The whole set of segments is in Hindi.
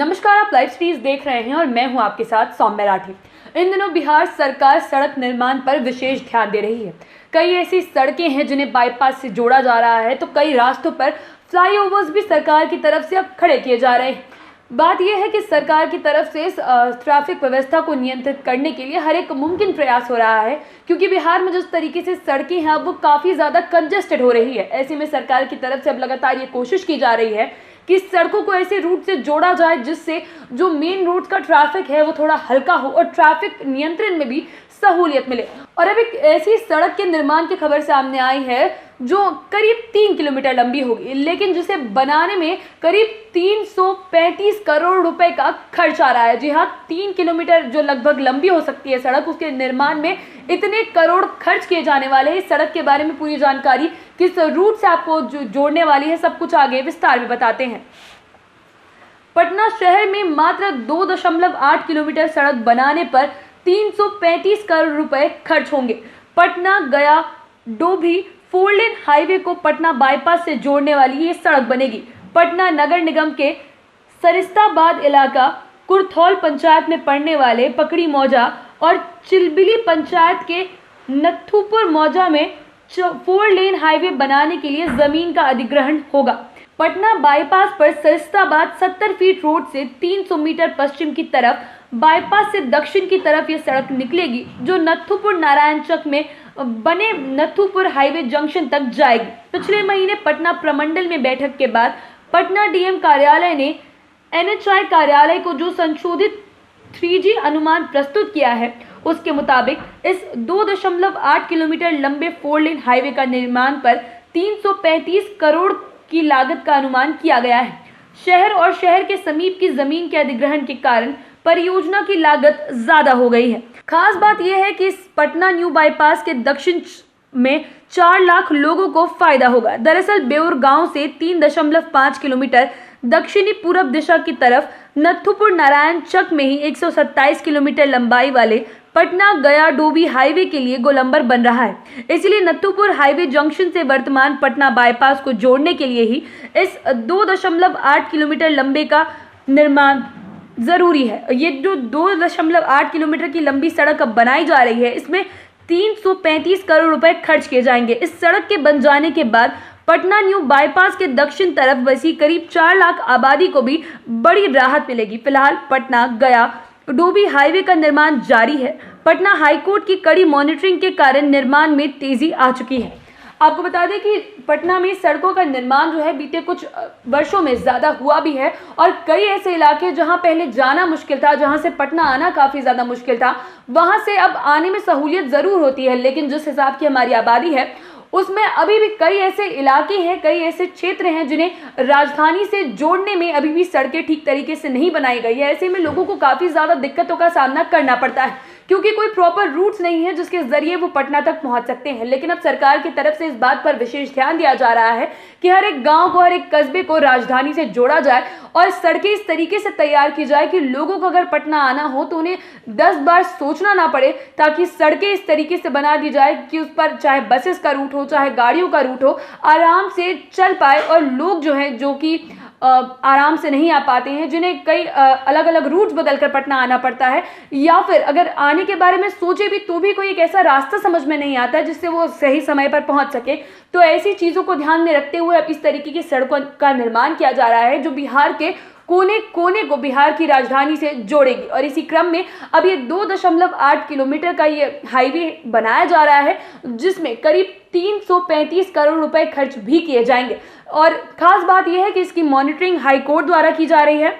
नमस्कार, आप लाइव सीरीज देख रहे हैं और मैं हूं आपके साथ सौम्य राठी। इन दिनों बिहार सरकार सड़क निर्माण पर विशेष ध्यान दे रही है। कई ऐसी सड़कें हैं जिन्हें बाईपास से जोड़ा जा रहा है, तो कई रास्तों पर फ्लाईओवर्स भी सरकार की तरफ से अब खड़े किए जा रहे हैं। बात यह है कि सरकार की तरफ से इस ट्रैफिक व्यवस्था को नियंत्रित करने के लिए हर एक मुमकिन प्रयास हो रहा है, क्योंकि बिहार में जिस तरीके से सड़कें हैं अब वो काफ़ी ज़्यादा कंजेस्टेड हो रही है। ऐसे में सरकार की तरफ से अब लगातार ये कोशिश की जा रही है कि सड़कों को ऐसे रूट से जोड़ा जाए जिससे जो मेन रूट का ट्रैफिक है वो थोड़ा हल्का हो और ट्रैफिक नियंत्रण में भी सहूलियत मिले। और अब एक ऐसी सड़क के निर्माण की खबर सामने आई है जो करीब 3 किलोमीटर लंबी होगी, लेकिन जिसे बनाने में करीब 335 करोड़ रुपए का खर्च आ रहा है। जी हाँ, 3 किलोमीटर जो लगभग लंबी हो सकती है सड़क, उसके निर्माण में इतने करोड़ खर्च किए जाने वाले हैं। इस सड़क के बारे में पूरी जानकारी, किस रूट से आपको जोड़ने वाली है, सब कुछ आगे विस्तार में बताते हैं। पटना शहर में मात्र 2.8 किलोमीटर सड़क बनाने पर 335 करोड़ रुपए खर्च होंगे। पटना गया डोभी 4 लेन हाईवे को पटना बाईपास से जोड़ने वाली ये सड़क बनेगी। पटना नगर निगम के सरिस्ताबाद इलाका, कुरथौल पंचायत में पड़ने वाले पकड़ी मौजा और चिलबिली पंचायत के नथुपुर मौजा में 4 लेन हाईवे बनाने के लिए जमीन का अधिग्रहण होगा। पटना बाईपास पर सरिस्ताबाद 70 फीट रोड से 300 मीटर पश्चिम की तरफ, बाईपास से दक्षिण की तरफ ये सड़क निकलेगी, जो नथुपुर नारायण चक में बने नथुपुर हाईवे जंक्शन तक जाएगी। पिछले महीने पटना प्रमंडल में बैठक के बाद पटना डीएम कार्यालय ने एनएचआई कार्यालय को जो संशोधित 3G अनुमान प्रस्तुत किया है, उसके मुताबिक इस 2.8 किलोमीटर लंबे 4 लेन हाईवे का निर्माण पर 335 करोड़ की लागत का अनुमान किया गया है। शहर और शहर के समीप की जमीन के अधिग्रहण के कारण परियोजना की लागत ज्यादा हो गई है। खास बात यह है कि इस पटना न्यू बाईपास के दक्षिण में 4 लाख लोगों को फायदा होगा। दरअसल बेउर गांव से 3.5 किलोमीटर दक्षिणी पूरब दिशा की तरफ नथुपुर नारायण चक में ही 127 किलोमीटर लंबाई वाले पटना गया डोभी हाईवे के लिए गोलंबर बन रहा है। इसलिए नथुपुर हाईवे जंक्शन से वर्तमान पटना बाईपास को जोड़ने के लिए ही इस 2.8 किलोमीटर लंबे का निर्माण जरूरी है। ये जो 2.8 किलोमीटर की लंबी सड़क अब बनाई जा रही है, इसमें 335 करोड़ रुपए खर्च किए जाएंगे। इस सड़क के बन जाने के बाद पटना न्यू बाईपास के दक्षिण तरफ बसी करीब 4 लाख आबादी को भी बड़ी राहत मिलेगी। फिलहाल पटना गया डोभी हाईवे का निर्माण जारी है। पटना हाईकोर्ट की कड़ी मॉनिटरिंग के कारण निर्माण में तेजी आ चुकी है। आपको बता दें कि पटना में सड़कों का निर्माण जो है बीते कुछ वर्षों में ज़्यादा हुआ भी है, और कई ऐसे इलाके जहां पहले जाना मुश्किल था, जहां से पटना आना काफ़ी ज़्यादा मुश्किल था, वहां से अब आने में सहूलियत ज़रूर होती है। लेकिन जिस हिसाब की हमारी आबादी है उसमें अभी भी कई ऐसे इलाके हैं, कई ऐसे क्षेत्र हैं जिन्हें राजधानी से जोड़ने में अभी भी सड़कें ठीक तरीके से नहीं बनाई गई है। ऐसे में लोगों को काफ़ी ज़्यादा दिक्कतों का सामना करना पड़ता है, क्योंकि कोई प्रॉपर रूट्स नहीं है जिसके जरिए वो पटना तक पहुंच सकते हैं। लेकिन अब सरकार की तरफ से इस बात पर विशेष ध्यान दिया जा रहा है कि हर एक गांव को, हर एक कस्बे को राजधानी से जोड़ा जाए और सड़कें इस तरीके से तैयार की जाए कि लोगों को अगर पटना आना हो तो उन्हें 10 बार सोचना ना पड़े, ताकि सड़कें इस तरीके से बना दी जाए कि उस पर चाहे बसेस का रूट हो, चाहे गाड़ियों का रूट हो, आराम से चल पाए। और लोग जो हैं, जो कि आराम से नहीं आ पाते हैं, जिन्हें कई अलग अलग रूट्स बदलकर पटना आना पड़ता है, या फिर अगर आने के बारे में सोचे भी तो भी कोई एक ऐसा रास्ता समझ में नहीं आता है जिससे वो सही समय पर पहुंच सके, तो ऐसी चीज़ों को ध्यान में रखते हुए अब इस तरीके की सड़कों का निर्माण किया जा रहा है, जो बिहार के कोने कोने को बिहार की राजधानी से जोड़ेगी। और इसी क्रम में अब ये 2.8 किलोमीटर का ये हाईवे बनाया जा रहा है, जिसमें करीब 335 करोड़ रुपए खर्च भी किए जाएंगे। और खास बात यह है कि इसकी मॉनिटरिंग हाई कोर्ट द्वारा की जा रही है,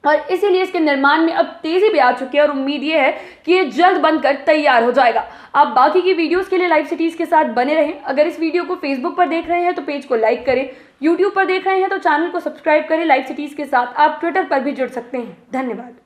और इसीलिए इसके निर्माण में अब तेजी भी आ चुकी है, और उम्मीद ये है कि ये जल्द बनकर तैयार हो जाएगा। आप बाकी की वीडियोस के लिए लाइव सिटीज के साथ बने रहें। अगर इस वीडियो को फेसबुक पर देख रहे हैं तो पेज को लाइक करें, यूट्यूब पर देख रहे हैं तो चैनल को सब्सक्राइब करें। लाइव सिटीज के साथ आप ट्विटर पर भी जुड़ सकते हैं। धन्यवाद।